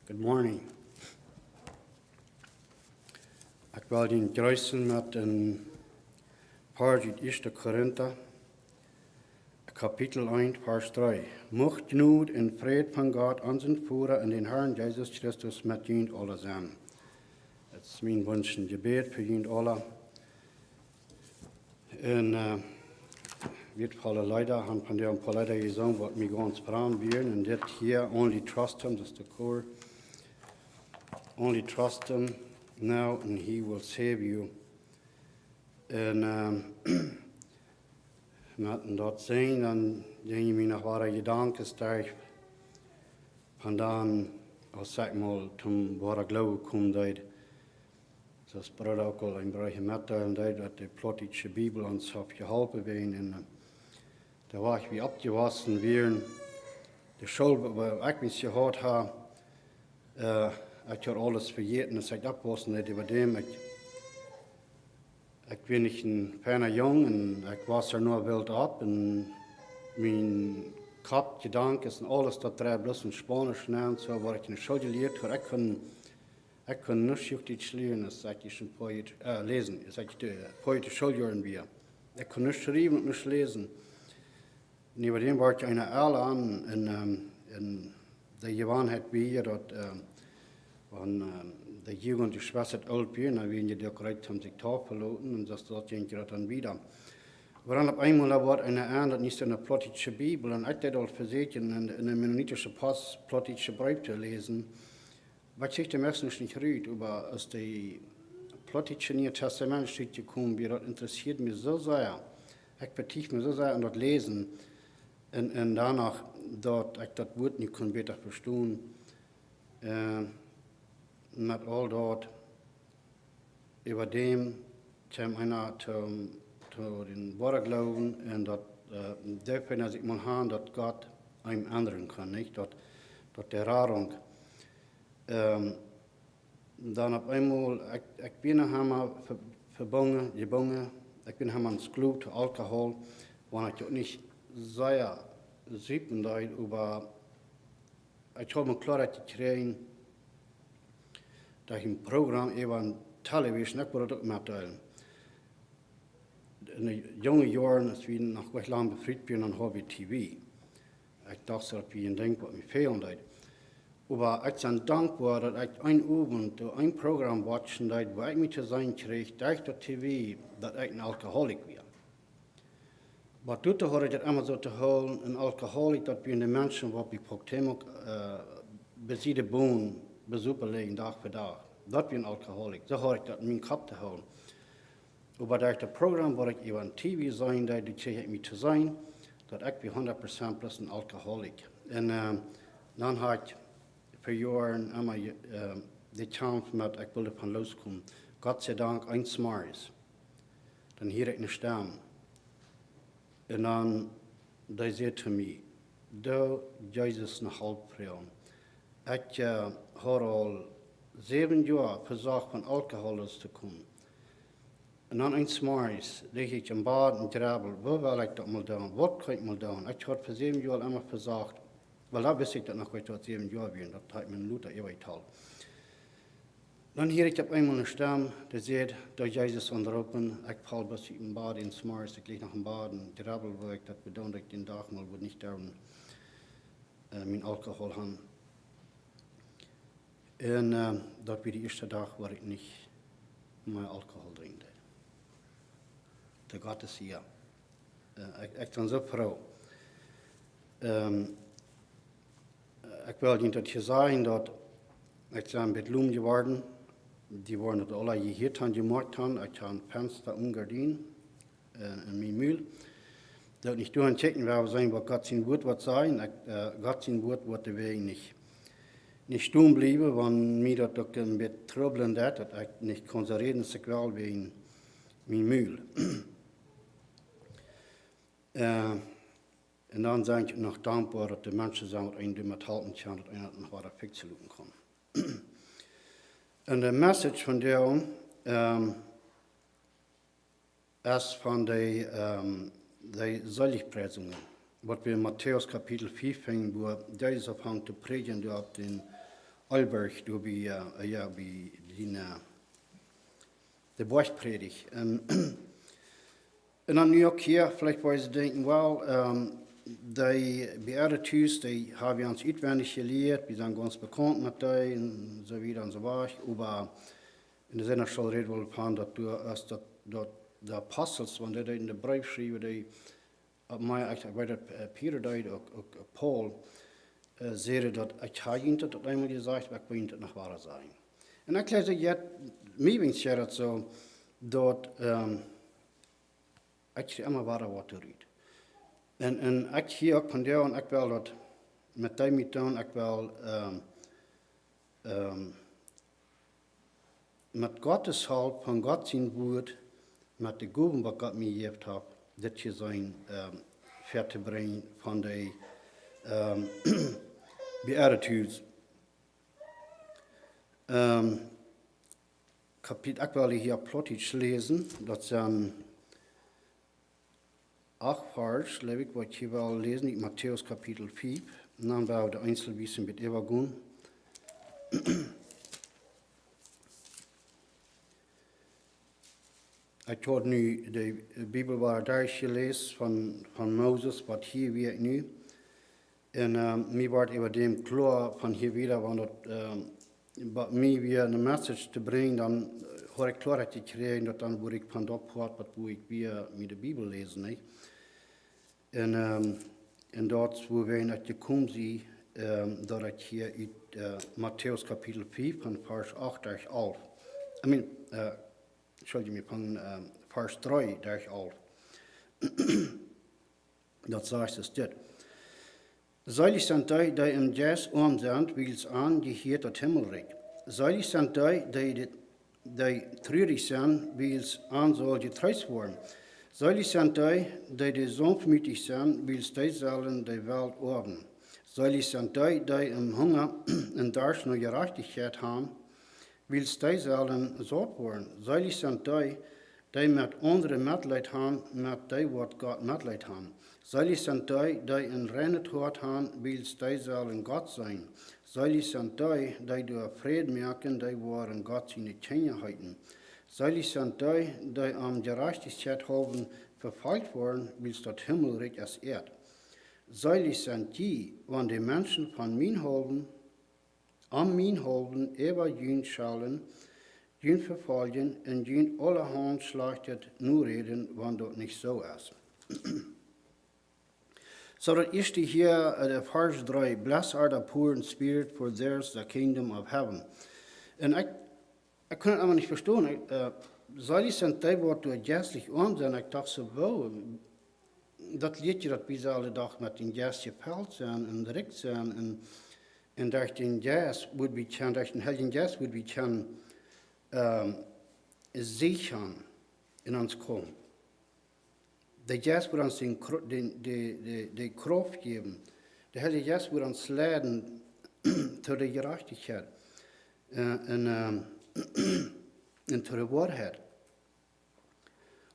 Good morning. Ik wil je kruisen met een paar uit 1 Korinther, Kapitel 1, Vers 3. Mocht nu in vrede van God, onze Vader en den Herrn Jesus Christus met jullie alle zijn. Dat is mijn wens en gebed voor jullie alle. En weet vallen leider, han van der een paar leider gezegd wat mij ganz praten willen. En dit hier, only trust him, dat is de koor. Only trust him now and he will save you. En met dat zijn, dan denk je me nog waar gedanken sterk vandaan, als zeg maar, toen waar ik geloof kwam, dat zoals broeder ook al een beetje metteilen, dat de Plattdeutsche Bibel ons heeft geholpen werden. En daar was ik weer opgewassen weer. De school, waar ik mich gehad heb, ik heb alles vergeten, dat ik opwassen niet über dem. Ik ben niet een fijne jong en ik was er nog wild op. En mijn kop, gedanken en alles dat er bloß in Spanisch en zo, waar ik in de school geleerd heb. Ik kon niet goed iets leren, als ik een poëet lezen, als ik de poëtische schooljaren weer. Ik kon niet schrijven en niet lezen. En über dem war ich eine Eile an, en de gewoonheid bij dat de Jugend die Schwester oud bin, dann werden die direkt haben sich verloren und das dort ging dann wieder. Aber dann auf einmal war eine andere, nicht in der Plattdeutsche Bibel, und ich das versehen, in der mennonitische Pass Plattdeutsche Brief zu lesen, was ich dem ersten nicht rührt, aber aus der Plattdeutsche Neue Testament steht gekommen, wie das interessiert mich so sehr, ich vertief mich so sehr an das Lesen, und danach, dort, ich das Wort nicht kann besser verstehen, met al dat, über dem, zum einer zu den Worten glauben, und dat, dürfen als ich mal haben, dass Gott einem ändern kann, nicht? Dass der Rahrung, dann auf einmal, ich bin nachher gebunden, ich bin nachher ans Glut, Alkohol, wo ich auch nicht sehr sieben da, aber ich habe mir klar gekriegt, dat je een programma even televisie, ik wil dat ook metteilen. In de jonge jaren, als we nog wat lang bevrijd zijn, dan hebben we TV. Ik dacht dat we een ding wat me veel deed. Maar ik ben dankbaar dat ik een avond een programma watchen deed, waar ik me te zijn kreeg, durch de TV, dat ik een alcoholic was. Maar toen had ik dat immer zo te houden, een alcoholic, dat we de mensen wat we praktijk bezitten boven, bezoeken legen dag voor dag. Dat ben een alcoholic. Zo had ik dat in mijn kop te houden. Maar door het programma waar ik even TV zijn, dat kreeg ik me te zijn, dat ik bij 100% plus een alcoholic. En dan had ik voor jaren immer de kans met, ik wilde van loskomen. God sei Dank, eens maar. Dan hier ik een stem. En dan, die zei te mij, du, Jezus, een halb vrouw. Ik had al 7 jaar verzocht van alcohol los te komen. En dan eens morgens lig ik in bad en drabbel, waar wil ik dat mal doen, wat kan ik mal doen? Ik had voor 7 jaar immer verzocht, wel dat wist ik dat nog wat 7 jaar weer, dat had mijn Luther eeuwig al. Dan hier ik op eenmaal een stem, die zei, dat Jezus onderroepen, ik val best in bad in morgens, ik lig nog in bad en drabbel, waar ik dat bedoel, dat ik den dag mal would niet doen, mijn alcohol hebben. En dat was de eerste dag waar ik niet meer alcohol drinkte. De God is hier. Ik ben zo vrouw. Ik wil niet dat je zeggen dat ik ben bedloem geworden. Die waren het alle hier gemaakt hebben. Ik heb een venster omgedaan in mijn muil. Dat niet door checken waar zijn wat God zijn woord wat zijn. God zijn woord wat de wij niet staan blijven, want mij dat ook een beetje troubelen dat ik niet kon reden, ik wel wegen mijn muil. En dan ben ik nog dankbaar dat de mensen zijn wat een met halten kan, dat een het nog wat fix lopen kan. En de message van jou is van de zaligprijzingen. Wat we in Matthäus Kapitel 4 vinden, wo Jezus afhangt te predigen op den Alberg, du bei de Borgpredigt. En dan nu ook hier, vielleicht weil sie denken, well, die Beatitudes, die haben wir uns auswendig gelehrt, wir sind ganz bekannt mit denen, und so weiter und so weiter. Aber in der Sinne soll reden wohl von, dass du erst die Apostels, wenn die in der Brief schreiben, die mij echt bij Peter deed, ook Paul, zeiden dat ik ga je dat eenmaal gezegd, maar ik weet het nog waar zijn. En ik lees het, mij wens je dat zo, dat ik immer waar wat te reed. En ik hier ook van jou, en ik wil dat met die mee doen, ik wil met Gottes hulp, van God zijn woord, met de goeden wat God mij gegeven heeft, dit je zijn ver te brengen van de Beatitudes. Ik wil hier Plattdeutsch lezen, dat zijn 8 vers, geloof ik, wat je wil lezen in Matthäus kapitel 5. En dan wil de Einzelwissen met overgaan. Ik had nu de Bijbel waar daar gelezen van Mozes, wat hier weer nu. En mij wordt over dem klaar van hier weer, want dat mij weer een message te brengen, dan had ik klaar gekregen, dat dan word ik van dat part, wat ik weer met de Bijbel lezen. Nee? En dat wo we naar gekomen zijn, dat ik hier uit Matthäus kapitel 5 van vers 8 tot 11. Entschuldige me, van vers 3 tot 11. Dat zegt es dit. Selig sind die, die im Jas arm sind, weil es angehört das Himmelreich. Selig sind die treurig sind, weil es an soll getröst werden. Selig sind die sanftmütig sind, weil es die sollen die Welt erben. Selig sind die im Hunger und Durst nach Gerechtigkeit haben, weil es die sollen satt werden. Selig sind die mit anderen Mitleid haben, mit die, was Gott Mitleid haben. Selig sind die in reinen Tod haben, weil es die sollen Gott sein. Selig sind die durch Frieden merken, die waren Gott seine Kinder halten. Selig sind die am Gerechtigkeit haben verfolgt worden, weil es das Himmelreich es ehrt. Selig sind die, wenn die Menschen von mir halten, an mir halten, über jün schallen, jün verfolgen und jün allerhand schlachtet nur reden, wenn das nicht so ist. So that is to hear the verse 3, blessed are the poor in spirit, for theirs the kingdom of heaven. En ik kon het allemaal niet verstaan. Selig sind die, wat door geestelijk arm zijn. Ik dacht zo, wow, dat liedje dat wij alle dag met een geest gepeld zijn en direct zijn. En dat een geest moet we kunnen, dat een heilige geest moet we kunnen sichern in ons komen. De Geist wird uns die Kraft geben. Der Heilige Geist wird uns leiten zu der Gerechtigkeit und zu der Wahrheit.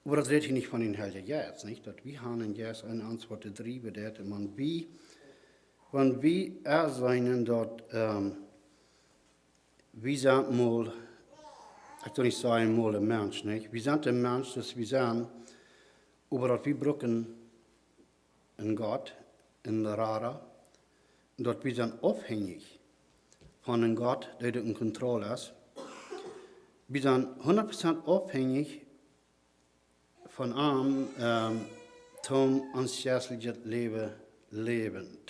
Aber das redet hier nicht von dem Heiligen Geist, nicht? Dass wir haben einen Geist, eine Antwort, die drieben wird. Und wenn wir sein, dass wir sind mal, ich will nicht sagen mal ein Mensch, nicht? Wir sind ein Mensch, dass wir sind, aber dass wir brauchen in Gott, in der Rara, dass wir sind abhängig von einem Gott, der in Kontrolle ist. Wir sind 100% abhängig von ihm, um uns geistliches Leben,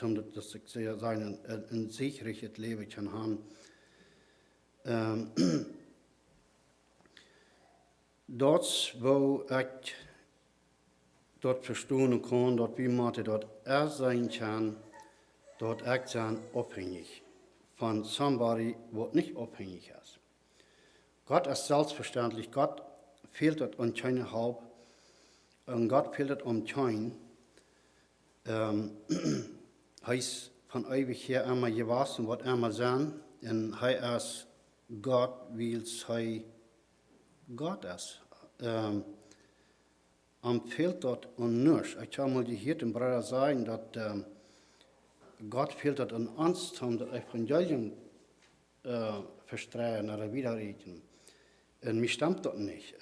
um das sein, ein sicheres Leben zu haben. Dort, wo ich dort verstehen kann, dass wir moeten dort sein kann, dort ich sein abhängig von somebody, was nicht abhängig ist. Gott ist selbstverständlich, Gott fehlt es an keine Haupt, und Gott fehlt es an kein. Er ist von ewig her einmal gewesen, was einmal sein, und er ist Gott, weil er Gott ist. Fehlt dort an nichts. Ich habe mal gehört, dem Bruder sagen, dass Gott fehlt dort an uns, um das Evangelium verstreuen oder widerreden. Und mich stammt das nicht.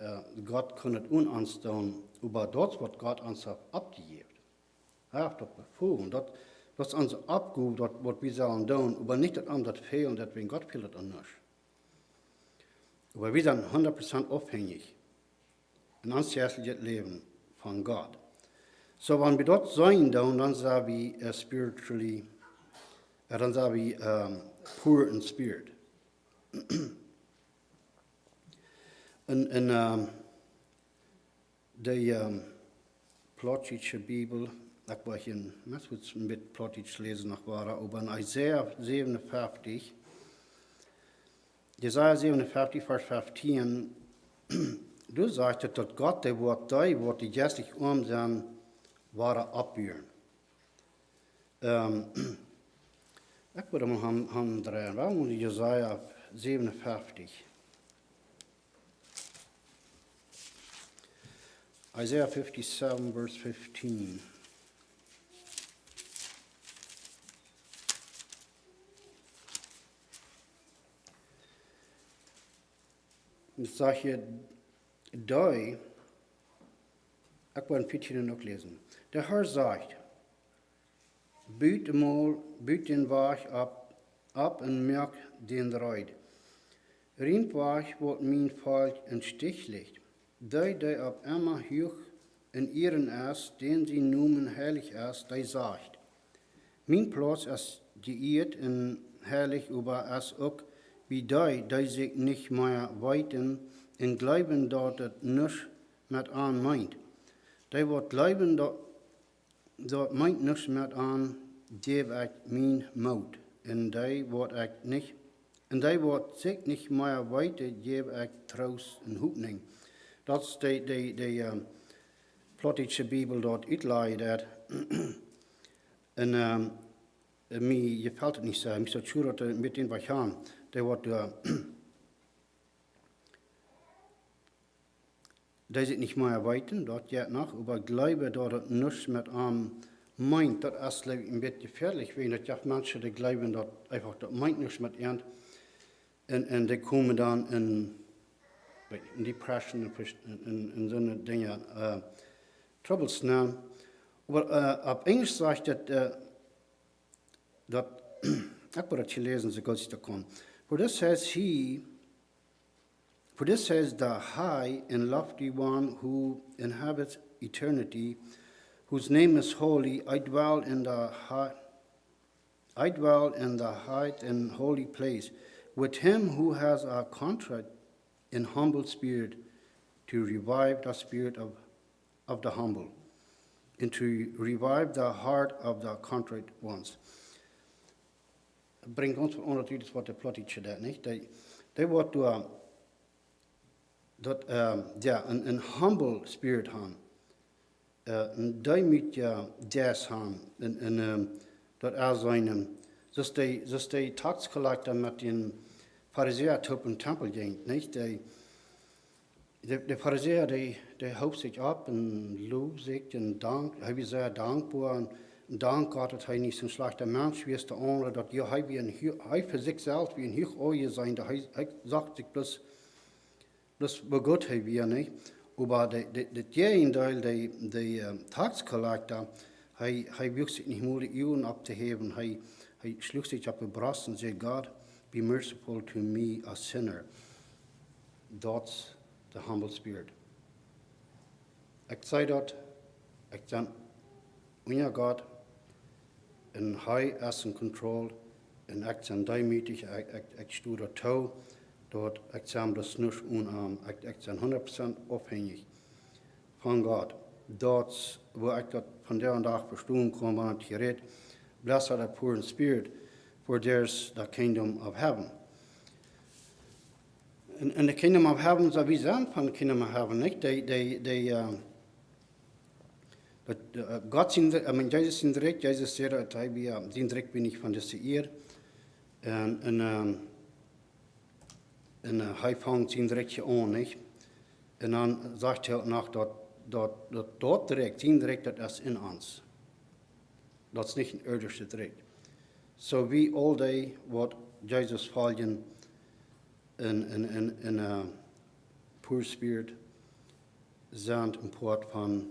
Gott kann es uns tun, über das, was Gott uns abgegeben. Er hat das befohlen. Das ist unser Abgut, das, was wir sollen tun, aber nicht das andere fehlen, deswegen Gott fehlt es uns nicht. Aber wir sind 100% abhängig in unser tägliches Leben von Gott. So, wenn wir dort sein, dann sind wir spiritually, dann sind wir poor in spirit. In der Plattdeutsche Bibel, ich war hier mit Plattdeutsch lesen, aber in Isaiah 57, Jesaja 57, Vers 15, du sagst, dass Gott, der wird die geistlich sind, wahre abführen. Ich würde mal haben drehen, warum Jesaja 57? Isaiah 57, verse 15. Ich sage hier, ich will ein bisschen noch lesen. Der Herr sagt, büt den Weg ab und merk den Reid. Rient Weg, wat mein Volk in Stich legt. Die ab immer hoch in ihren ist, den sie noemen heilig ist, die sagt, mein Platz ist geirrt und heilig, aber es auch wie die sich nicht mehr weiten und glauben, dass es nichts mit an meint. Die wird glauben, dass meint nichts mit an, gebe ich mein Mut. Und die wird sich nicht mehr weiter, gebe ich Trost und Hoffnung. Dat is de Plattdeutsche Bibel dort uitleidt. En mij gefällt het niet zo. Ik zou sure dat met in wat gaan. Die wordt die zit niet meer weten, dat gaat nog. Maar glauben dat het niets met aan meint, dat is een beetje gefährlich. Weil dat ja mensen die glauben dat einfach dat meint nichts mit ihnen. En die komen dan in depression en zo'n dingen, troubles now. Maar op Engels zegt dat ik wil het lezen zo goed als ik kan. For this says the high and lofty one who inhabits eternity, whose name is holy. I dwell in the high and holy place, with him who has a contrite in humble spirit, to revive the spirit of the humble, and to revive the heart of the contrite ones. Bringt ons onder iets wat de Plattdeutsch dat niet. Die wordt door een humble spirit gaan. En die moet je des gaan. En dat is zijn, zoals die tax collector met een Pharisäer op een tempel ging, niet? De Pharisäer die hoopt zich op en loopt zich en dankt. Hij is zeer dankbaar en dank God dat hij niet zo'n slechte mens is te anderen, dat hij voor zichzelf wie een hoog oor zijn, dat hij zegt zich plus wat goed hij weer niet. Maar de tegendeel, de tax collector, hij wil zich niet moeilijk uren op te geven. Hij sloeg zich op de borst en zei, God, be merciful to me, a sinner. That's the humble spirit. Ik zei dat, ik zei, wanneer God, en hij is in control, en ik ben diemütig, ik stuur dat toe, dat ik zei dat niet onarm, ik ben 100% afhankelijk van God. Dat is waar ik dat van der dag verstaan kon, wanneer het gereed, blessed are the poor in spirit, for there's the kingdom of heaven. And the kingdom of heaven, so we zijn van the kingdom of heaven, niet? Gott sind, Jesus sind direkt, Jesus zei dat hij zijn direct ben ik van deze eer. En hij vangt zijn direct aan, niet? En dan zegt hij ook nog dat direct, zijn direct, dat is in ons. Dat is niet een irdische direct. So we all day, wat Jesus volgen in pure spirit zijn een poort van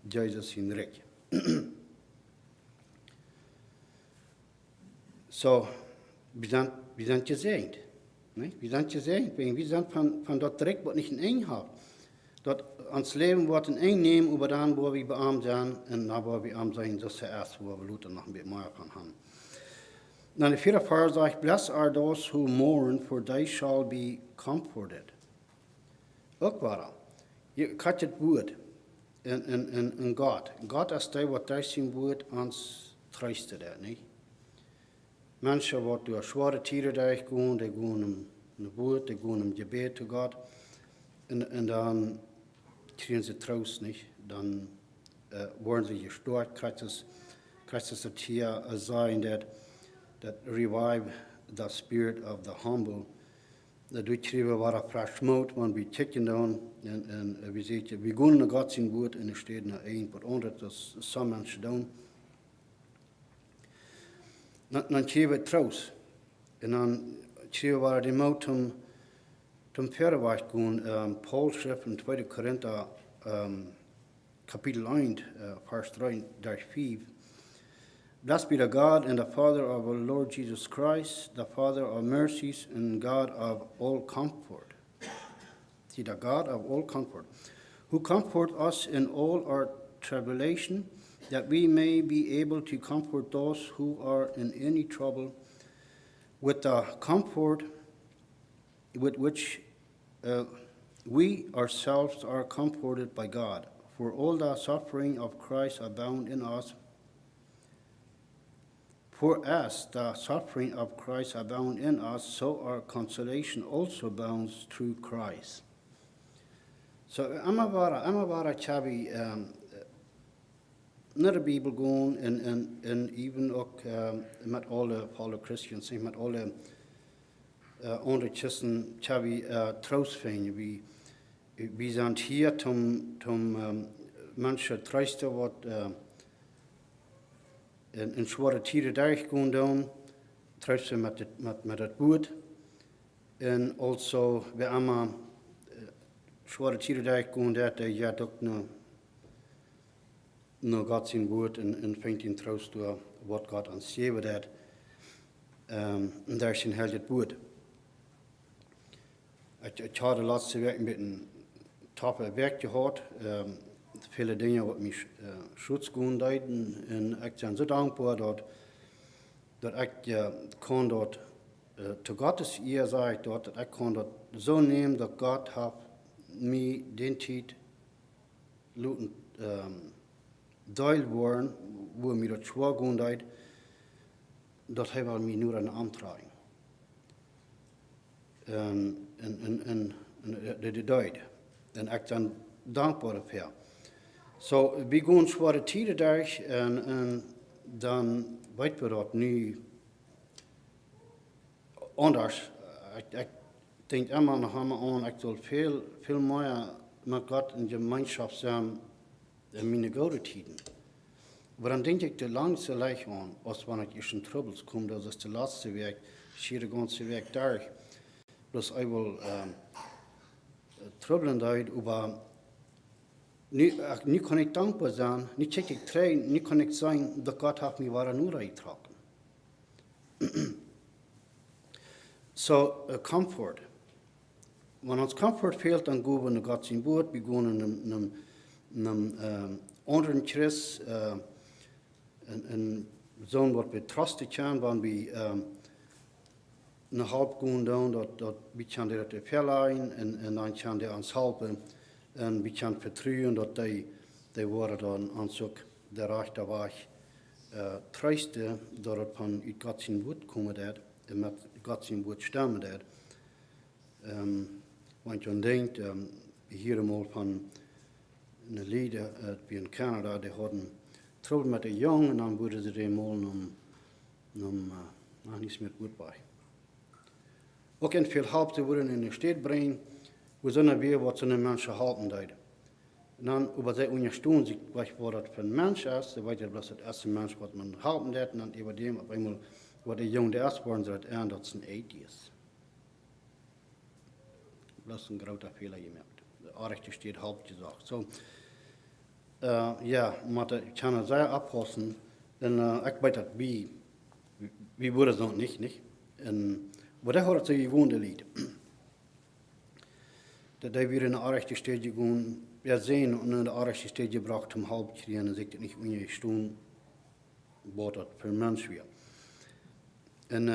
Jesus in rijk. So, wir sind gesegnet. Nicht? Wir sind gesegnet. Wir sind von dort direkt, was nicht in eng hat. Dort ans Leben wird in eng nehmen, über dann, wo wir bearmt sind, und dann, wo wir arm sein, das ist der erste, wo wir Luther noch ein bisschen mehr von haben. Dann der vierte Vers sagt, blessed are those who mourn, for they shall be comforted. Ook waar. Je kan het woord in God. God is der, wat hij zijn woord ons troosten dat, niet? Mensen wat door zware tijden durchgaan, die gaan om het woord, die gaan om gebed tot God. En dan krijgen ze troost, niet? Dan worden ze gestoord, krijgt ze het hier zijn that revive the spirit of the humble. Dat uitschrijven waar het versmoot, want we checken dan en we zeggen, we gaan naar God zijn woord en er staat naar 1 wat onder, dat is sommige mensen doen. Dan schrijven we troost. En dan schrijven we waar de moed om verder weg gaan. Paul schrijft in 2 Korinther kapitel 1, vers 3, vers 5. Blessed be the God and the Father of our Lord Jesus Christ, the Father of mercies and God of all comfort. See, the God of all comfort, who comfort us in all our tribulation, that we may be able to comfort those who are in any trouble with the comfort with which we ourselves are comforted by God. For all the suffering of Christ abound in us. For as the suffering of Christ abound in us, so our consolation also abounds through Christ. So amavara chabi naar de Bijbel gaan en even ook met alle Paul Christians, met alle andere christen chabi troost vinden. We zijn hier om mensen troosten wat in zware tijden durchgaan doen, troosten met het woord. En also, we allemaal zware tijden durchgaan, dat je ook naar God zijn woord en vindt in troost door wat God ons geeft dat. En daar is een heel het woord. Ik had de laatste week een beetje een toffe werk gehad. Viele dingen wat mij schutz gaan deiden. En ik ben zo dankbaar dat ik kon dat te Gottes eer zeg dat ik kon dat zo nemen dat God heeft mij den tijd laten deel worden, wo mij dat schwaar gaan deed, dat hij wel mij nu aan aantragen. En dat deed. En ik ben dankbaar ervoor. So, we gaan zware tijden durch en dan weten we dat nu anders. Ik denk immer nog aan, ik wil veel meer met God in gemeenschap zijn in mijn gouden tijden. Maar dan denk ik de langste leg aan, als wanneer ik in troubles kom, dat is de laatste week, zie de ganze week durch. Dus ik wil troubelen uit over. Nu kan ik dankbaar zijn, nu check ik train, nu kan ik zijn dat God heeft mij waar nu uitgetrokken. So, comfort. Wanneer ons comfort fehlt, dan gaan we naar God zijn woord, we gaan naar een andere Christ, en zo'n wat we trusten kunnen, wanneer we naar hulp gaan doen, dat we kunnen dat verleiden en dan kunnen die ons helpen. En we kunnen vertrouwen dat die worden dan ons ook de rechte weg troosten, dat het van uit God zijn woord komen dat en met God zijn woord stemmen dat. Want je denkt, hier eenmaal van een leider in Canada, die hadden trouwens met een jong en dan worden ze eenmaal nog niets meer goed bij. Ook in veel hulp te worden in de stad brengen. We zijn weer wat zo'n mensen halten deed. En dan, over zij ondersteunen zich wat dat voor een mens is, dan weet je dat het eerste mens wat men halten deed, en dan over dem op eenmaal wat de jongen eerst worden ze aan dat zijn atheist. Dat is een grote fehler gemaakt. De aardige steht halb gesagt. So, ja, maar ik kan het zeer oppassen. En ik weet dat wie worden dat niet. En wat ik hoor, ze gewoon de lied. Dat hij weer in de aardige steed gewoon, ja, zijn en in de aardige steed gebracht om halb te kriegen en zegt het niet, in je stoel, wat dat voor mens weer. En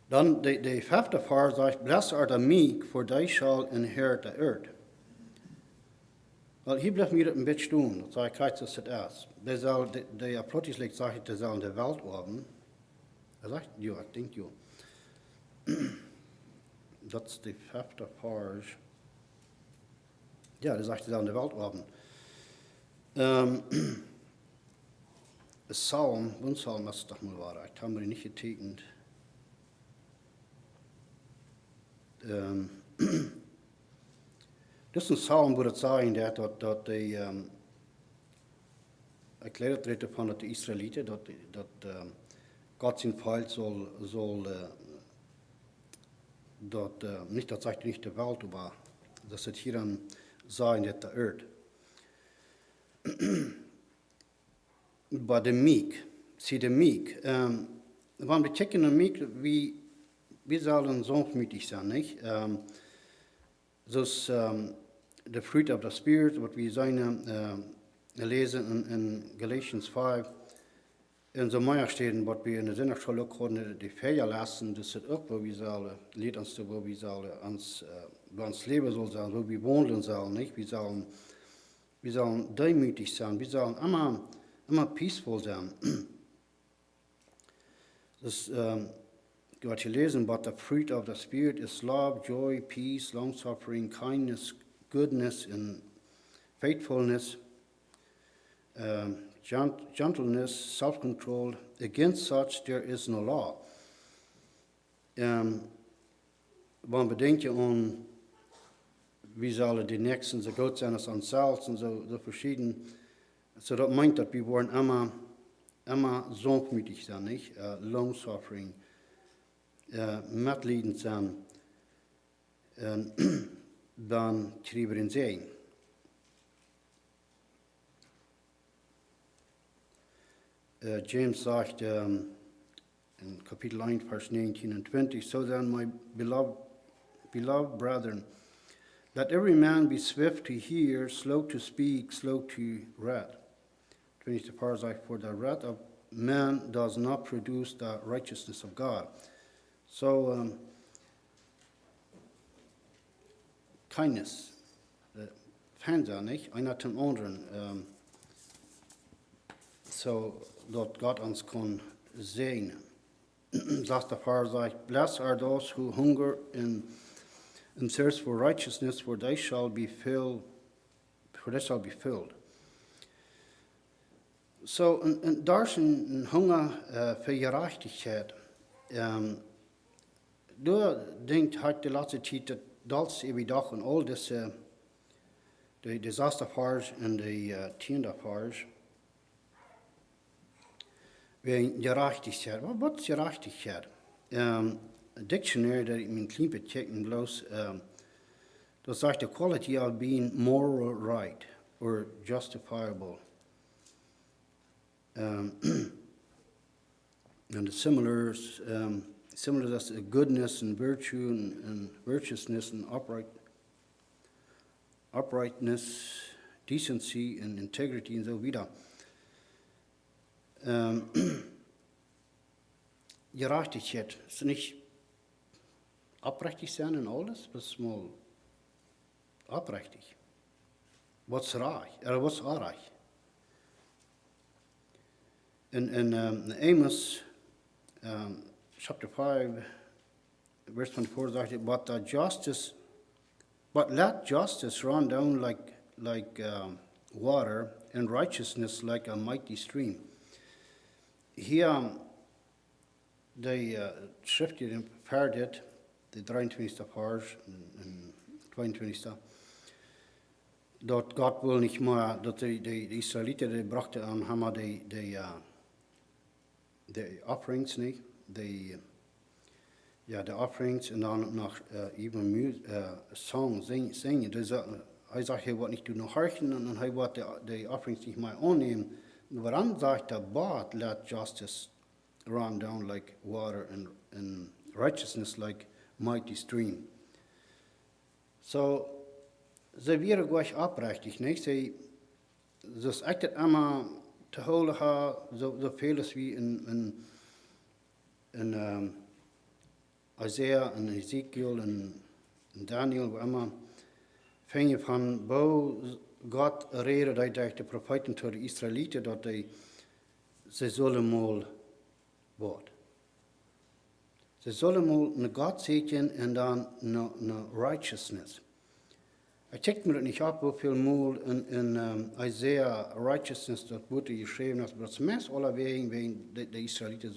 dan de vijfde vers zegt, blessed are the meek, for they shall inherit the earth. Wel, hier blijft mir een beetje staan, dat zei kijk, dat het is. De plotseling zegt, die zal in de wereld worden. Hij zegt, ja, ik denk ja. Dat is de vijfde vers. Ja, dat zegt, die zal in de wereld worden. Psalm, een psalm is toch maar waar, ik heb me niet getekend. Dit is een psalm waar het zeggen dat de, ik leer het reden van de Israëlieten, dat God zijn volk zal dat, niet dat zegt niet de wereld, maar dat het hier aan zeggen dat de earth. Maar de meek, zie de meek, wanneer we checken de meek, wie zullen sanftmütig zijn, niet? Zoals de fruit of the spirit, wat we zijn lezen in Galatians 5, in zo meer steden, wat we in de zinnerschool ook gewoon de feia lassen, dus het ook, waar we zullen, leert ons te, waar we zullen ons leven zullen zijn, waar we wonen zullen, niet? We zullen demütig zijn, we zullen immer peaceful zijn. Dus, wat je lezen, but the fruit of the Spirit is love, joy, peace, long-suffering, kindness, goodness, and faithfulness, gentleness, self-control. Against such there is no law. Wanneer bedenk je aan wie zullen de nächsten zo goed zijn als onszelf en zo verschieden. So dat meint dat we worden immer sanftmütig zijn, niet? Long-suffering. Medlidend zijn, en dan krijgen we in zijn. James zegt in kapitel 1, vers 19 en 20, So then, my beloved brethren, let every man be swift to hear, slow to speak, slow to wrath. 20th verse zegt, For the wrath of man does not produce the righteousness of God. So, kindness, fijn nicht? Einer zum anderen, so dat God ons kon zegenen. Zoals de Vader zegt, blessed are those who hunger and thirst for righteousness, for they shall be filled. So, en daar is een hunger voor gerechtigheid. Door denkt hij de laatste tijd dat we dag en al deze de disasterfars en de tienderfars weer gerechtigheid. Wat is gerechtigheid? Een dictionary dat ik mijn klein checken bloos, dat zegt the quality of being moral right or justifiable. And the similars as goodness and virtue and virtuousness and uprightness, decency and integrity and so wieder. Gerechtigkeit ist nicht aufrichtig sein in alles, was mal aufrichtig. Was reich, was reich. In Amos chapter 5, verse 24 sagt, but let justice run down like water, and righteousness like a mighty stream. Hier, de schrift die verder, de 23e vers en 22e, dat God wil niet meer, dat de Israëlieten die brachten aan hem de offerings niet, de offerings en dan nog even song zingen. Dus hij zegt, hij wordt niet doen nog harken en hij wordt de offerings niet meer aannemen. Maar dan zegt hij, but let justice run down like water and righteousness like mighty stream. So, ze waren gleich oprechtig, nicht? Ze echt het allemaal te houden haar, zoveel als wie in Isaiah en Ezekiel en Daniel, waar allemaal vingen van, wo God reden dat hij de profeten tot de Israëlieten, dat ze zullen mal worden. Ze zullen mal naar God zitten en dan naar righteousness. Ik check me dat niet op hoeveel mal in Isaiah righteousness dat wordt geschreven is, maar het meest allerwegen de Israëlieten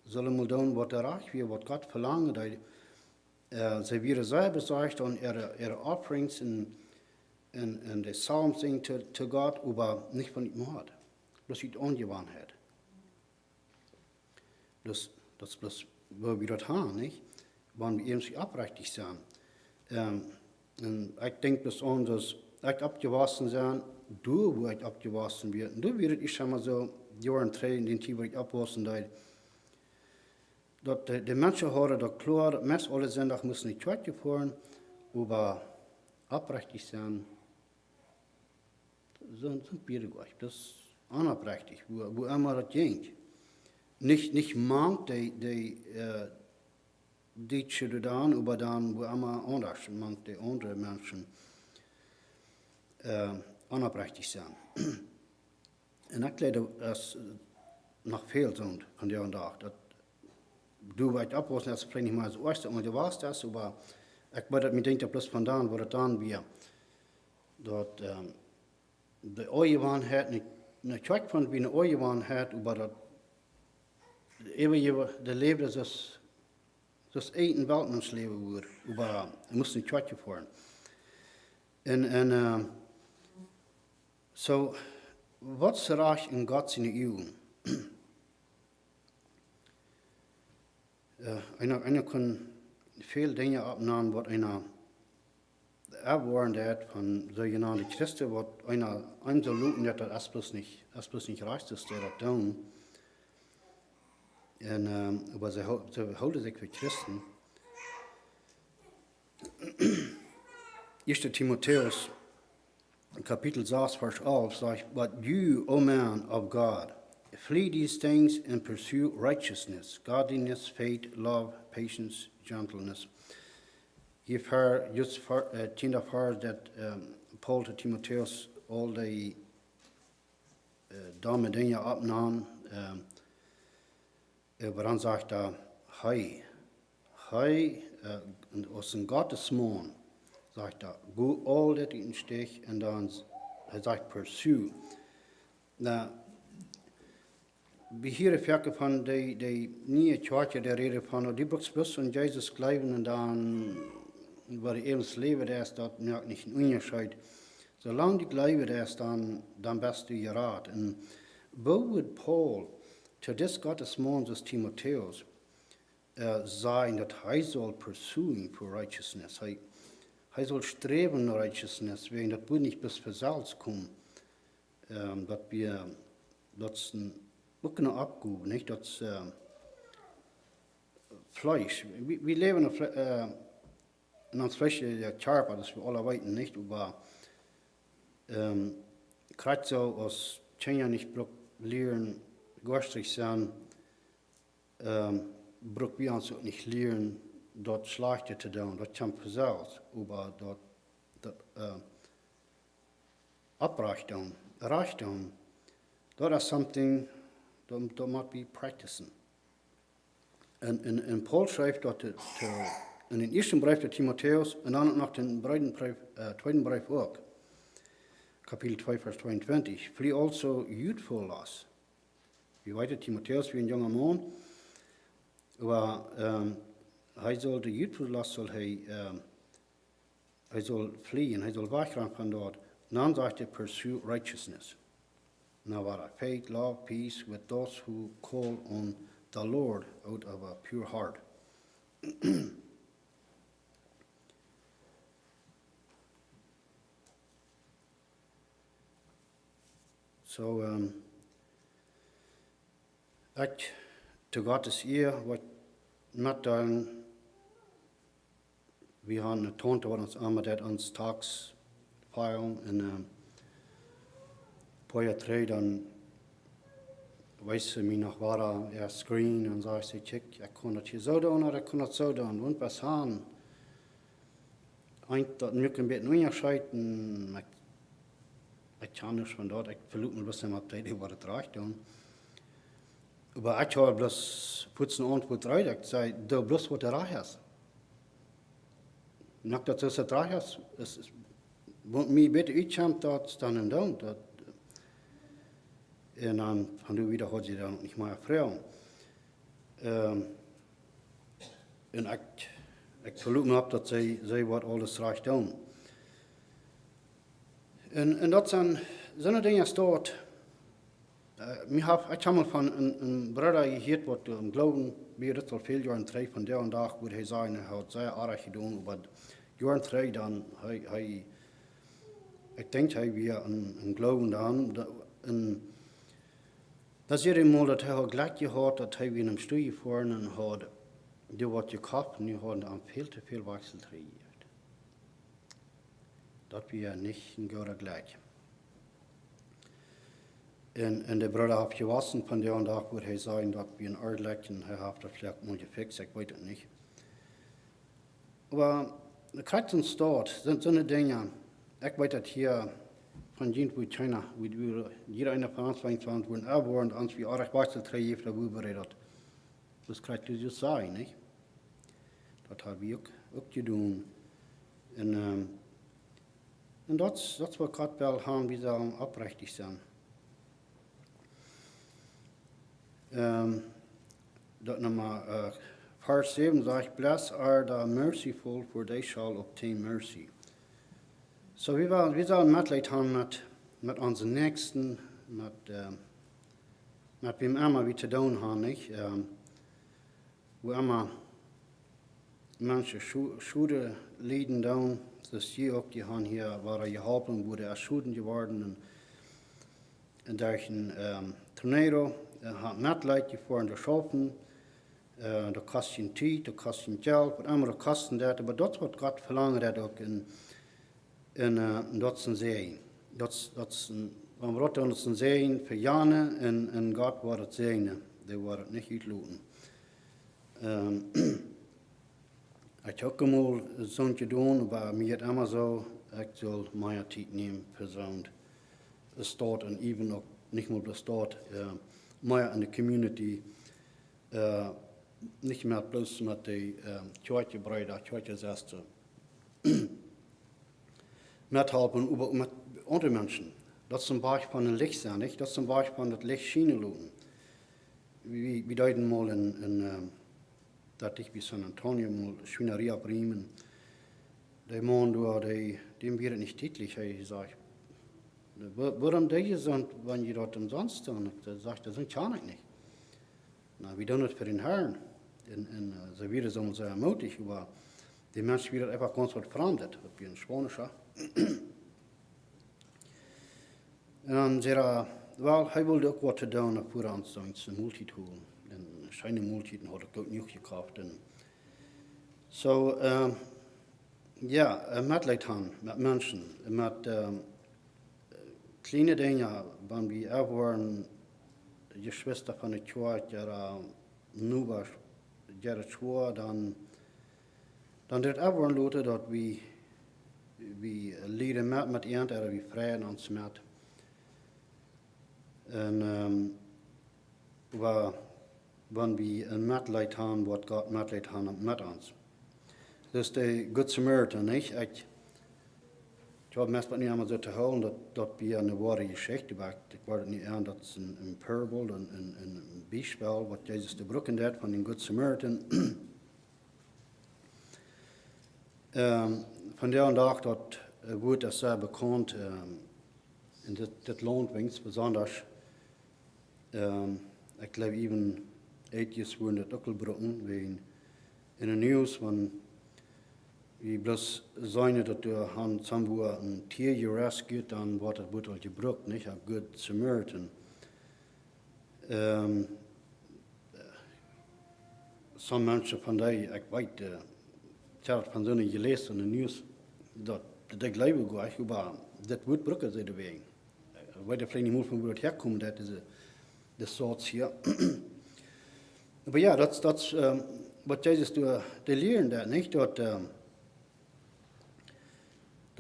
zullen mal doen wat er recht weer, wat God verlangt. Ze werden zelf bezorgd aan ihre offerings en de psalms zingen te God, aber nicht von ihm hat. Das ist Ungewohnheit. Das ist bloß, wo wir das haben, nicht? Wenn wir irgendwie aufrichtig sind. Und ich denke bloß an, dass ich abgewaschen sein, du, wo ich abgewaschen wird. Und du wirst ich schon mal so Jahren drehen, den Tag, wo ich abwaschen werde. Dat de mensen horen dat klaar, mensen alle zondag müssen nicht Kirche fahren, aber aufrichtig sein, sind wir gleich. Das ist unaufrichtig, wo immer das ging. Nicht mangt die dann, aber dann, wo immer anders mangt die andere Menschen unaufrichtig sein. Und ich glaube, dass noch viel sind von der Tag. Du weißt abwaschen, das ist vielleicht nicht mal so erste und du warst das, aber ich wollte mir denken, bloß von da, wo das dann wir, dort, die Ojewan nicht Check von wie eine Ojewan hat, aber das, der Leben, das ein Weltmannsleben wird, aber muss nicht Check fahren. Und so, was ist recht in Gott seine Augen? Einer kann veel Dinge abnehmen, was einer erwartet hat von sogenannten Christen, was einer so luten hat, das bloß nicht recht ist, der das tun. Aber sie halten sich für Christen. 1. Timotheus, Kapitel 6, Vers 11 sagt, but you, O man of God, flee these things and pursue righteousness, godliness, faith, love, patience, gentleness. You've heard just 10 of hers that Paul to Timotheus all the damme dingen opnam. Maar dan zegt hij als een Gottesman, zegt go all that in stich en dan hij zegt pursue. Nou, we hier werken van de nieuwe kerk, de reden van die boeks plus en Jezus geloven en dan waar hij evens leven is, dat merkt niet een onderscheid. Zolang die leven is, dan best du je raad. En wo would Paul zu des Gottesmanns des Timotheus sagen, dass er soll pursuing for righteousness. Er soll streben nach righteousness, wegen das wird nicht bis versalz kommen, dass wir das auch noch abgeben, nicht das Fleisch. Wir leben in uns Fleisch, der Körper, das wir alle weiten, nicht, aber gerade so als Kinder nicht lernen, gastrig sein, brauchen wir uns auch nicht lernen, dort Schlechte zu tun, das kommt versalz, aber dort Abrechtung, Reichtum, that is something that must be practicing. En Paul schrijft dat in den ersten Brief der Timotheus und dann noch den zweiten Brief auch, Kapitel 2, Vers 22. Flee also youthful lust. Wie weiter Timotheus wie ein junger Mann, aber er soll die youthful lust soll er soll fliehen, er soll wegrennen von dort. Und dann sagt er, pursue righteousness. Now what faith, love, peace with those who call on the Lord out of a pure heart. So, echt to Gottes eer wat met dan, we hebben een tante wat ons allemaal dat ons taaks feiern en poëtrie dan wijst ze me nog waar er screen en zei ze check, ik kon het hier zo doen of ik kon het zo doen, want was aan. Eind dat nu een beetje onderscheiden, ik kan niet van dat, ik verloop me bloß immer tijd wat het recht doen. Aber ich habe bloß putzen und gut rein, ich sage, du bloß was du reich hast. Nach dat is het reich hast, want mij beter uitkomt dat dan en dan. En dan van nu wieder had je dan niet meer vrouwen. En ik verloop me op dat zij wat alles recht doen. En dat zijn zo'n dingen staat. Ik heb mal van een broeder gehoord wat geloven, wie dat al veel jaren terug van der en dag, waar hij zei, hij had zeer aardig gedaan, maar jaren terug dan, ik denk hij weer een geloven dan, en dat is eenmaal dat hij had gelijk gehad, dat hij weer in een studie voeren en had, die wat gekocht, en die hadden dan veel te veel wechseltree gehad. Dat weer niet een goede gelijk. En de broeder heeft gewassen van der en dag, waar hij zei dat we een aardelijk en hij heeft dat vielleicht mal gefixt, ik weet het niet. Maar de krachten staat, zijn zo'n dingen, ik weet dat hier van China, jeder einer von uns fängt an, wo ein Erbe und uns wie aardig Wechseltrei heeft, dat we bereid. Das krijgt je dus zijn, niet? Dat hebben we ook gedaan. En dat is wat God wel gaan, wie ze oprechtig zijn. Dat nummer vers 7 zegt, blessed are the merciful, for they shall obtain mercy. So we zullen medelijden hebben met onze nächsten, met wem immer we te doen hebben, niet? Wo immer manche Schuden lijden doen, dus hier ook, die gaan hier, waren geholpen, worden er Schuden geworden, en durch een tornado, hat medelijden gevoerd in de schopen, dat kost je tijd, dat kost je geld, wat andere kosten dat, maar dat wat God verlangt dat ook in dat is een zee. Dat is een, dat is een zee voor jaren en God wordt het zegenen, die wordt het niet uitloten. Ik heb ook eenmaal zo'n gedaan, maar mij het immer zo, ik zal mijn tijd nemen persoonlijk. Het staat en even ook niet meer bestaat, meer in de community, niet meer plus met de kerkgebruider, kerkgezuster. Methelpen over met andere mensen. Dat is een beetje van een licht zijn, niet? Dat is een beetje van het licht schijnen laten. We deden mal in dat ik bij San Antonio mal Schweineria brengen. Die man door dem wird nicht täglich, hij gesagt. Waarom deed je zo, wanneer je dat umsonst doet? Ik zeg, dat kan ik niet. Nou, we doen het voor den Herrn. En ze werden zo sehr mutig, maar die mensen werden einfach ganz wat veranderd. Op een Spanische. En dan zei hij, wel, hij wilde ook wat te doen voor ons, een multi holen. En zijn multi had ik ook niet gekocht. Zo, ja, medelijden gaan met mensen, met kleine dingen, wanneer we er waren, je Schwester van de kerk, nu was, het schwaar, dan dit er waren laten dat we leren met iemand, en we vrijen ons met. En wanneer we een medelijden hebben, wordt God medelijden hebben met ons. Dus de Good Samaritan, niet? Ik heb meestal niet allemaal zo te houden dat we een ware geschichte waren. Ik word het niet aan, dat is een parable, een bijspel, wat Jezus de broeken deed van een Good Samaritan. Van der dag dat wordt het zeer bekend in dit land, besonders, ik geloof even etjes wurden das auch gebrochen, wegen in den News, wenn wie bloß sein, dass der Han Zambua ein Tier gerescued, dann wird das halt gebrochen, nicht? A Good Samaritan. Sommige mensen van die, ik weet, ik heb van zo'n gelezen in de nieuws, dat geloven gleich, maar dat wordt brokken ze de wegen. Ik weet vielleicht niet meer van waar het herkomt, dat is de soort hier. Maar ja, dat is wat Jezus doet, de leren dat niet, dat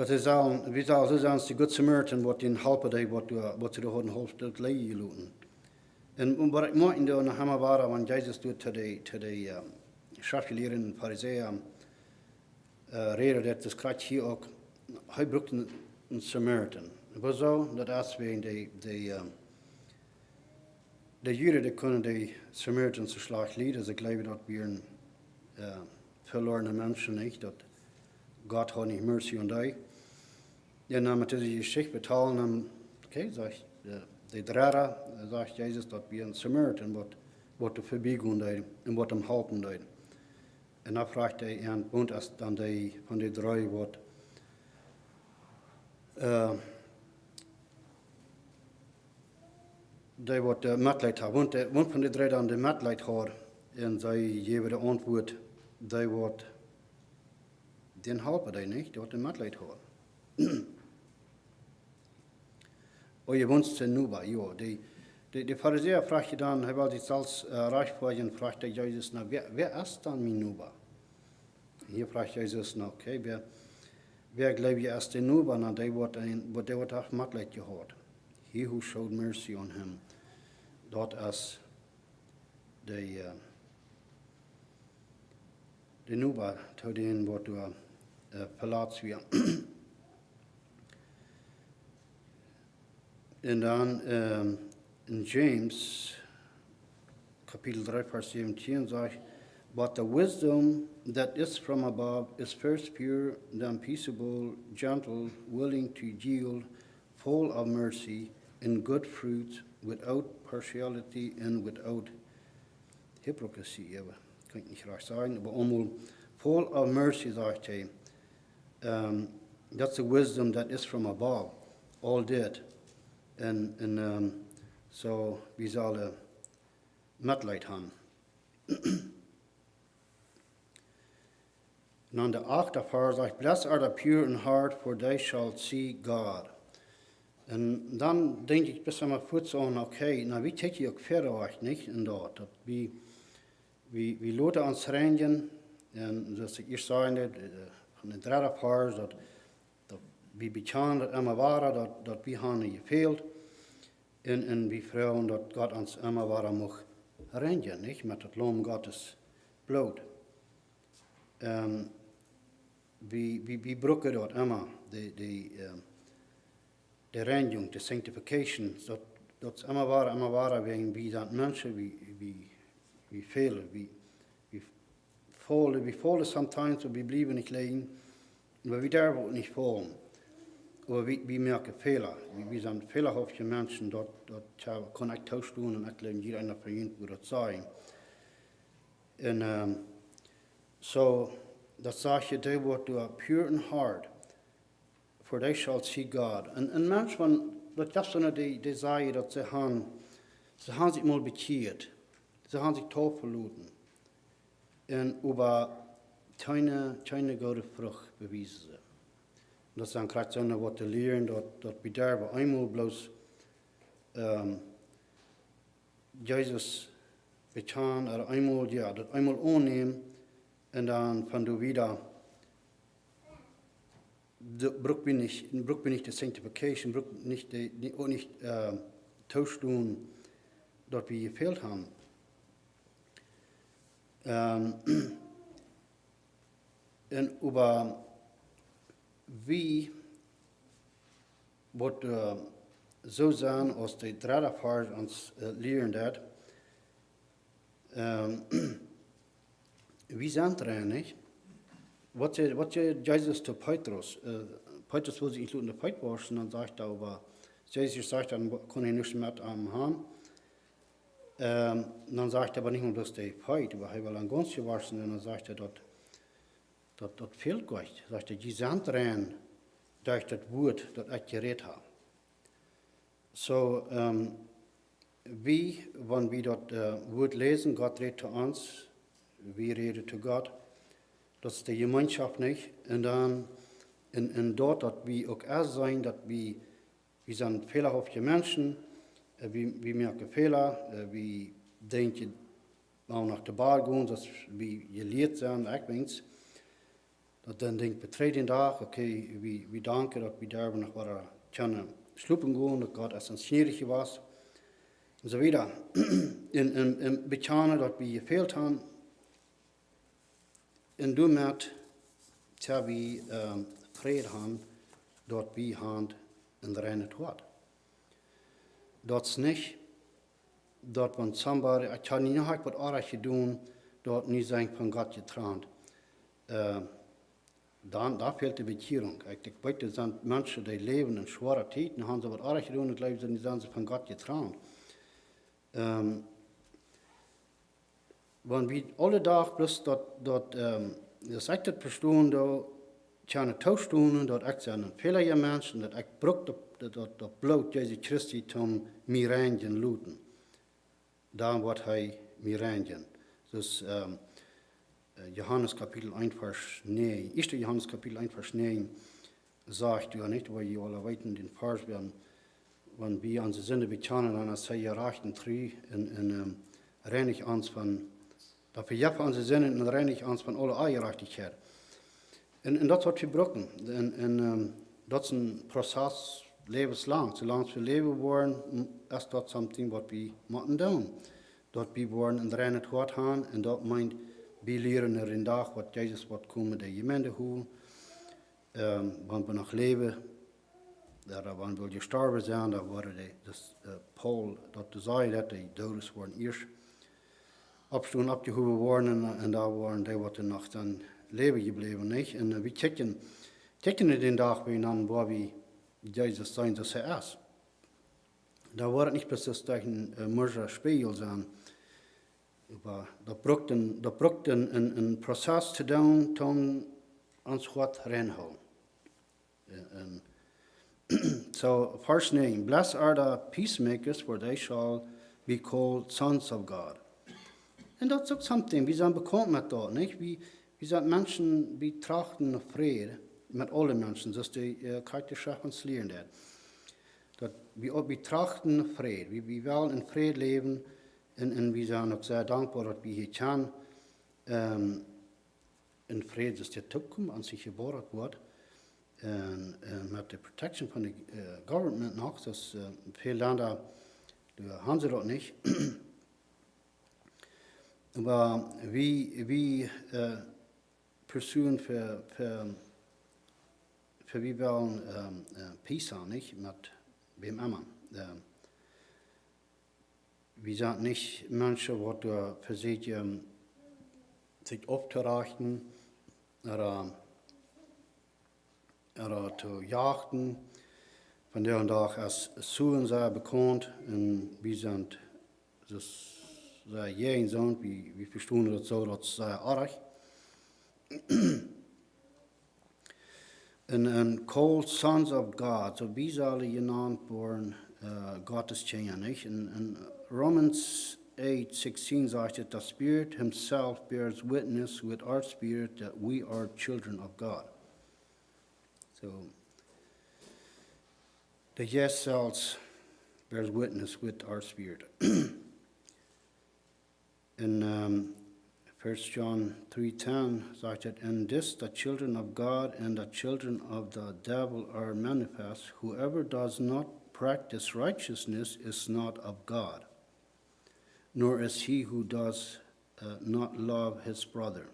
hij zal, wie zal zo zijn, de Good Samaritan, wat in helpen die, wat ze door een half dat leeg geloten. En wat ik maak in de hammer waren, want Jezus doet te de schriftgeleerden en fariseeën reden, dat is krijgt hier ook, hij gebruikt een Samaritan. Het was zo, dat als we de Joden die kunnen de Samaritans zo slecht leiden, ze geloven dat we een verlorene mensen niet, dat God had niet mercy on die. En dan met deze geschicht betalen, en oké, zeg de drara, zegt Jezus dat we een Samaritan wat te voorbijgaan deed en wat hem helpen deed. En dan vraagt hij en woont als dan van die drie wat die wat medleid had. Woont van die drie dan de medleid had en zij geven de antwoord, die wat den helpen die niet, die wat de medleid had. Oh, je woont ze nu bij, ja. De Pharisäer vraagt je dan, hij wil zich zelfs reich vorgen, vraagt hij Jezus, nou, wer ist dan mijn Nuba? Hier vraagt Jezus, nou, oké, wer geloof je als de Nuba? Nou, die wordt echt makkelijk gehoord. He who showed mercy on him. Dat is de Nuba, tot den wordt door verlaat weer. En dan in James, kapitel 3, vers 17, zegt, but the wisdom that is from above is first pure, then peaceable, gentle, willing to yield, full of mercy, and good fruits, without partiality and without hypocrisy. Ja, kan ik niet graag zeggen, maar allemaal full of mercy, zegt hij. That's the wisdom that is from above, all that. En zo, we zullen medleid hebben. En aan de 8e vers zegt, blessed are the pure in heart, for they shall see God. En dan denk ik best wel goed aan, oké, nou wie take je ook verder weg, niet? En dat we laten ons reinigen, en zoals ik eerst zei, van de 3e vers, dat we bekend dat immer waren, dat we hebben gefehlt. En we vragen dat God ons immer waren mag reinigen, niet? Met het Lamm Gottes bloed. We broeken dat immer, de reiniging, de sanctification, dat is immer waren, wegen we zijn mensen, we fehlen, we fallen sometimes, we blijven niet liggen, maar we durven ook niet vallen. Aber wir merken Fehler. Wir sind fehlerhafte Menschen, dort kann ich tauschen und erklären, jeder einer von ihnen würde das sein. Und so, das sagt je, they what do are pure in heart, for they shall see God. Und manchmal, das ist so eine, die sagen, dass sie haben sich mal bekehrt, sie haben sich taub verloren. Und über keine gute Frucht bewiesen sie. Dat zijn krijgt zo'n wat te leren, dat we daar eenmaal bloos Jezus betaan, eenmaal, ja, dat eenmaal aannemen en dan van de wieder, braucht wir nicht die Sanctification, braucht auch nicht tauschen, dat wir gefehlt haben. En über wie wordt zo zijn als de 3e vers ons leren dat. Wie zijn er niet? Wat je Jezus te Petrus? Petrus wil zich niet in de pijp waschen, dan zegt hij over, Jezus zegt dan kon hij niks met hem hebben. Dann sagt er aber nicht nur, dass der Feit, aber er will ein ganz gewaschen, und dann sagt er, das fehlt euch. Sagt er, die sind rein durch das Wort, das ich geredet habe. So, wenn wir das Wort lesen, Gott redet zu uns, wir reden zu Gott, das ist die Gemeinschaft nicht. Und dann, in dort, dass wir auch erst sein, dass wir sind fehlerhafte Menschen, wir merken Fehler, wir denken auch nach der Bar gehen, dass wir gelehrt sind, ich weiß. Dann denkt wir den Tag, okay, wir danken, dass wir da noch mal können schlupen gehen, dass Gott als uns gnädig war. Und so weiter. In Bekennen, dass wir gefehlt haben, und damit, dass wir Frieden haben, dort wir haben in der reinen Tod. Dort nicht, dort wenn somebody, ich kann nicht noch was anderes tun, dort nicht sein von Gott getrennt. Da fehlt die Bekehrung. Ich weiß, das sind Menschen, die leben in schwerer Zeiten, haben sie was anderes tun und leben sie sind von Gott getrennt. Wenn wir alle Tag bloß dort das ich das verstehen, da keine Tauschstunden, dort ich sind viele Menschen, dass ich brauche dort Blut Jesu Christi zum mir reinigen luten. Da wird er mir reinigen. Das Johannes Kapitel 1, Vers 9. 1. Johannes Kapitel 1, Vers 9 sagt ja nicht, weil ihr alle weiten den Vers werden, wenn wir unsere Sünde bekennen, dann sei ihr rechten Tri in reinig uns von, da verjaffen unsere Sünde und reinig uns von aller Ungerechtigkeit. Und das wird wir brauchen. Das ist ein Prozess lebenslang. Solange wir leben wollen, ist das something, was wir machen tun. Dort wir wollen in der reinen Tod haben, und das meint, wir lernen in den Tag, was Jesus wird kommen, der Gemeinde holen. Wenn wir noch leben, wenn wir gestorben sind, da wurde Paul, das sei, dass die Todes waren erst abgehoben worden, und da waren die, die noch dann leben geblieben, nicht? Und wir checken in den Tag an, wo wir Jesus sein, dass er ist. Da war es nicht bis das durch ein Mörser Spiegel sein. Aber da braucht ein Prozess zu tun, um uns Gott reinholen. So, Vers 9, Blessed are the peacemakers, for they shall be called sons of God. Und das ist auch something, wir sind bekannt mit das, nicht? Wir sind Menschen, wir trachten nach Frieden mit allen Menschen, das ist die Charakterschaft uns lernen. Wir trachten nach Frieden, wir wollen in Frieden leben, und wir sind auch sehr dankbar, dass wir hier können. In Frieden ist die Zukunft an sich geboren wird. Mit der Protection von der Government noch, das viele Länder haben sie das nicht. Aber wir pursuen für wir wollen Peace haben, nicht? Mit wem immer. Wir sind nicht Menschen, die versuchen, sich aufzurichten oder zu jagen. Von der und auch als Suchen sehr bekannt. Und wir sind das sehr jeden sind, wir verstehen das so, das ist sehr arg. Und called sons of God, so wir sind alle genannt worden, Gottes Kinder, nicht? In Romans 8:16 sagt es, the Spirit himself bears witness with our spirit that we are children of God. So, the yes self bears witness with our spirit. In 1 John 3:10 sagt es, in this the children of God and the children of the devil are manifest. Whoever does not practice righteousness is not of God, nor is he who does not love his brother.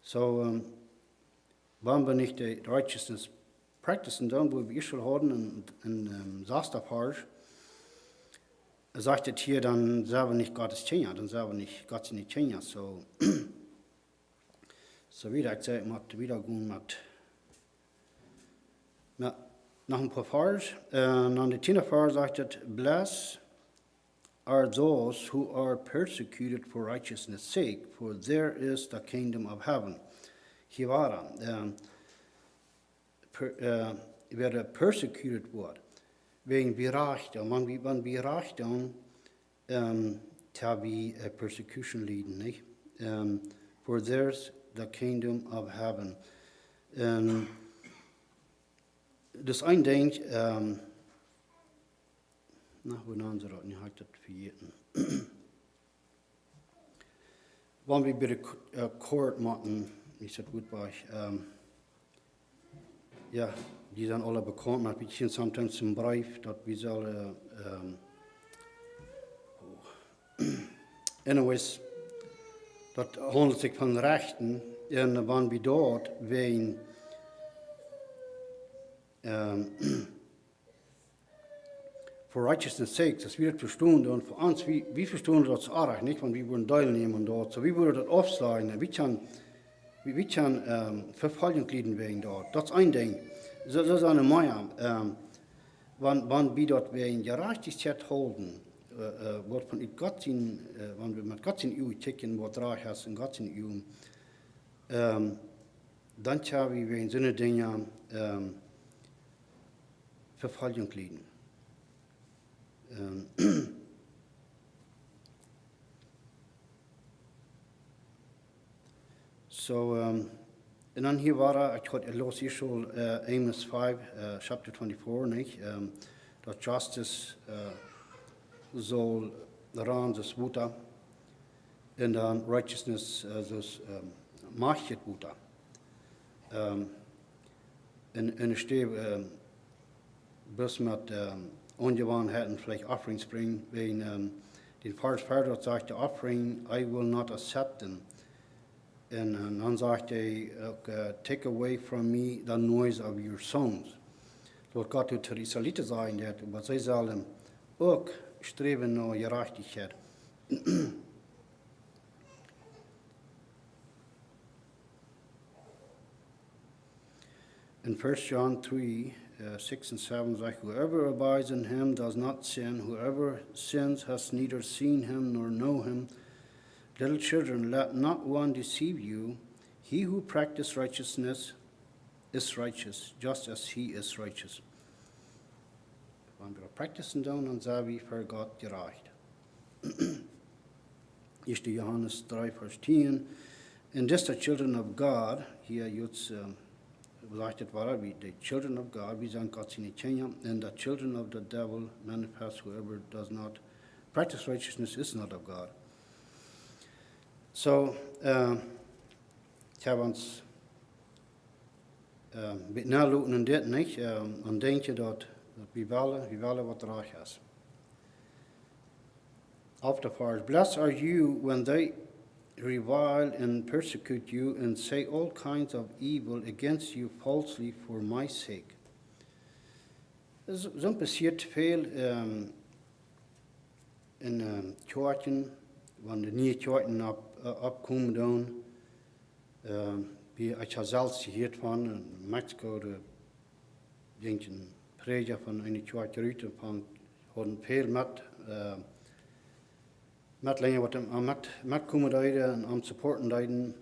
So, wenn wir nicht die Righteousness practicen, dann, wo wir schon haben in Sasterparsch, sagt es hier, dann sind wir nicht Gottes Kinder, dann sind wir nicht Gottes Kinder. So wieder, ich sage, ich wieder gehen mit noch ein paar Vers. Dann die 10. Vers sagt es, bless are those who are persecuted for righteousness' sake, for there is the kingdom of heaven. Hier war wer persecuted wordt, wegen berachten. Man berachten, tabi persecution leiden, nicht? For there's the kingdom of heaven. Dus een ding, hoe naam ze dat niet, had ik dat vergeten. Wanneer we bij de court moeten, is het goed bij. Ja, die zijn alle bekend, maar we zien soms een brief dat we zullen. Anyways, dat handelt zich van rechten en wanneer we dort wegen. For righteousness' sake, dass wir das verstehen und für uns, wir verstehen das auch nicht, wenn wir wollen teilnehmen dort, so wir wollen das aufsagen, wir können Verfolgung leiden wegen dort, das ist ein Ding, das ist eine Meinung, wenn wir dort wegen Gerechtigkeit halten, wird von Gott sein, wenn wir mit Gott in EU checken, was drauf ist, in Gott in EU, dann haben wir wegen so einer Dinge Verfolgung leiden. And then hier war ik had los hier schon Amos 5, chapter 24, nicht? Dat justice soll daran das Wuta und dann righteousness das Macht Wuta. En ik stehe bis mit Ungewohnheiten vielleicht Offerings bringen, wegen den Vater sagt, der Offering I will not accept them. Und dann sagt take away from me the noise of your songs. Dort Gott zu den Israeliten sagen, aber sie sollen auch streben nach Gerechtigkeit. In 1 John 3, 6 and 7 says, whoever abides in him does not sin. Whoever sins has neither seen him nor know him. Little children, let not one deceive you. He who practices righteousness is righteous, just as he is righteous. Wenn wir practicen dann, dann sind wir für Gott gerecht. 1. Johannes 3, Vers 10. And this the children of God, hier jetzt gesagt war, wie the children of God, wir sind Gott seine Kinder, and the children of the devil manifest, whoever does not practice righteousness is not of God. So, ich habe uns mit nachluten in dit nicht, und denke, dass wir wollen was reich ist. After Vers, blessed are you when they revile and persecute you and say all kinds of evil against you falsely for my sake. So passiert viel in Kirchen, wenn die neue Kirchen abkommen dann. Wie ich habe selbst gehört von in Mexiko, der Prediger von einer Kirche von viel met länger wat met komen rijden en aan supporten rijden,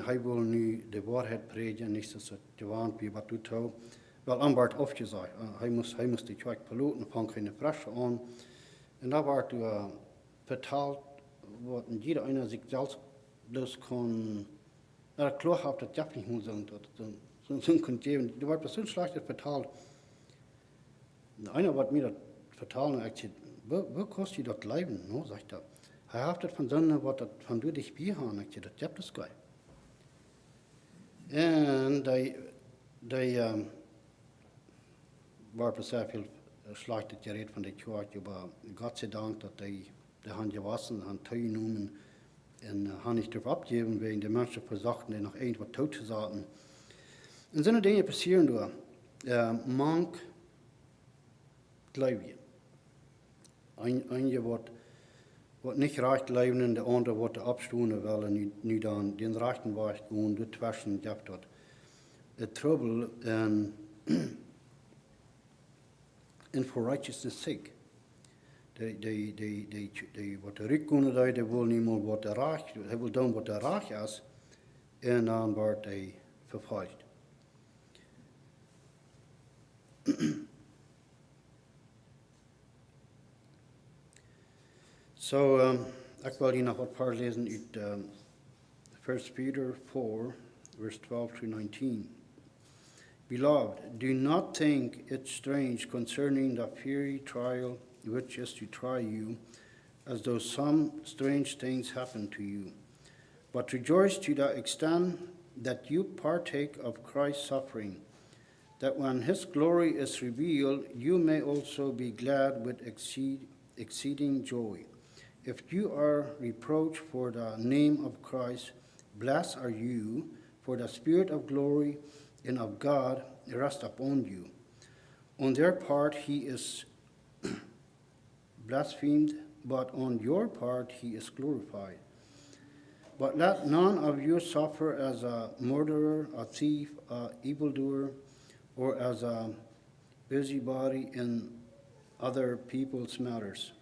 hij wil nu de waarheid predigen, niet dat het gewaan wie wat doet hij. Wel aanbaard afgezegd, hij moest die kwak piloten van geen pressure aan. En dat werd vertaald, wat jeder einer zich zelfs dus kon, kloog had dat jaf niet moet zijn, dat zo'n kon geven. Die werd zo slecht vertaald. Einer wat mij dat vertalen, ik zei, waar kost je dat leven, no, zegt hij. Hij heeft het van zonne wat dat van door dich bijhaan. Ik zei, dat heb dus geil. En die waren zeer veel slechte gereed van de kerk, maar Gott sei Dank dat die haben gewassen, haben teilgenommen en haben nicht darauf abgegeben, wegen die Menschen versuchten, die noch irgendwas tot zu sagen. Und so eine Dinge passieren da. Manch Gläubige. Einige wat nicht recht leben und der andere wat abstunden wollen, nu dan den rechten Weg gehen, dazwischen gibt es Trouble and for righteousness' sake. wat de rijk die wil niet meer wat de raak, hij wil doen wat de raak is, en dan wordt hij vervolgd. Ik wil hier nog wat paar lezen uit 1 Peter 4, verse 12 through 19. Beloved, do not think it strange concerning the fiery trial which is to try you, as though some strange things happen to you. But rejoice to the extent that you partake of Christ's suffering, that when his glory is revealed, you may also be glad with exceeding joy. If you are reproached for the name of Christ, blessed are you, for the Spirit of glory and of God rest upon you. On their part he is blasphemed, but on your part he is glorified. But let none of you suffer as a murderer, a thief, an evildoer, or as a busybody in other people's matters.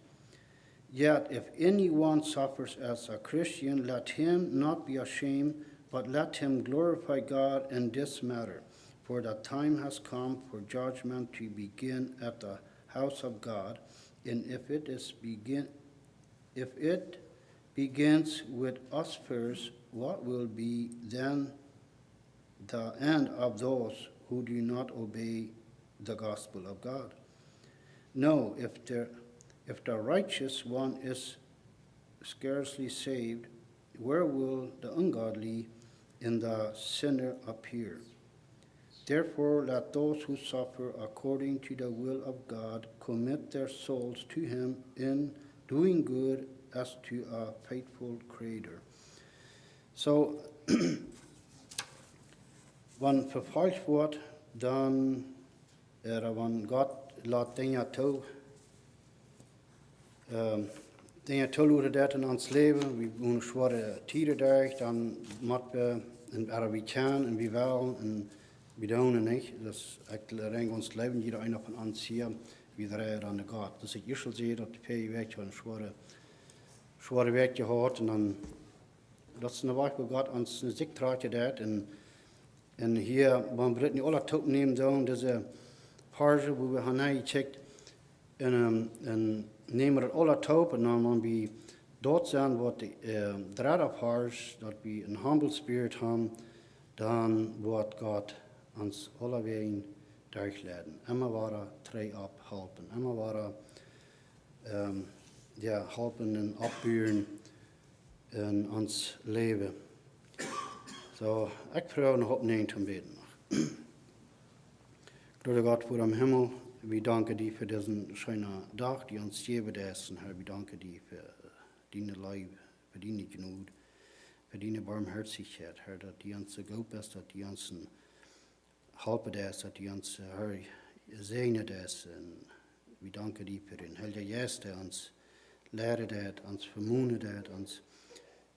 Yet if anyone suffers as a Christian, let him not be ashamed, but let him glorify God in this matter. For the time has come for judgment to begin at the house of God, and if it begins with us first, what will be then the end of those who do not obey the gospel of God? No, if the righteous one is scarcely saved, where will the ungodly and the sinner appear? Therefore, let those who suffer according to the will of God commit their souls to him in doing good as to a faithful Creator. So, wanneer vervolgd wordt, dan wanneer God laat dingen toe. Dingen toeloeren dat in ons leven. We doen zware tijden door, dan moeten we we kan en we wel en we doen het niet. Dus ik denk ons leven jeder een van ons hier weer aan de God. Dus ik zal zeggen dat de week een zware week gehad en dan dat is een week waar God ons een ziek traatje deed en hier wanneer we het niet alle top nemen doen, deze parge waar we gaan gecheckt en nemen het alle top en dan we dort zijn wat de draad op haar, dat we een humble spirit hebben, dan wordt God ons alle wegen durchleiden. Immer waren tree op helpen, immer waren helpen en opburen in ons leven. Zo, ik vraag nog opnieuw te bidden. Grote God voor de hemel, we danken die voor deze schöne dag die ons gegeven is. En Herr, we danken die voor die leven, voor die genoeg, voor die barmherzigheid. Herr, dat die ons zo goed is, dat die ons helpen is, dat die ons zegnet is. En we danken die voor een Heilige Geest die ons leren dat, ons vermoeden dat, ons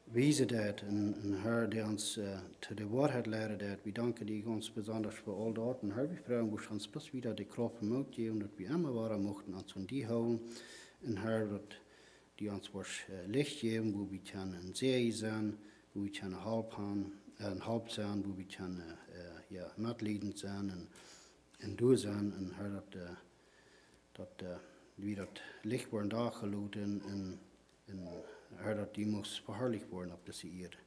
wijzen dat. En Herr, die ons te de waarheid leren dat. We danken die ons besonders voor al dat. En Herr, we vragen ons ons pas wieder de kracht mogen geven, dat we immer waren mochten ons van die houden. En Herr, dat die ons was licht geven, wo we kunnen zee zijn, wo we kunnen help zijn, wo we kunnen medlijdend zijn en door zijn. En Herr, dat wie dat licht worden dageloten en Herr, dat die moest verherrlicht worden op deze eer.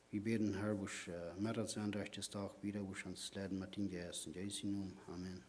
We bidden, Herr, was met ons zijn durch deze dag wieder, was ons leiden met die geest. In Jezus' naam, amen.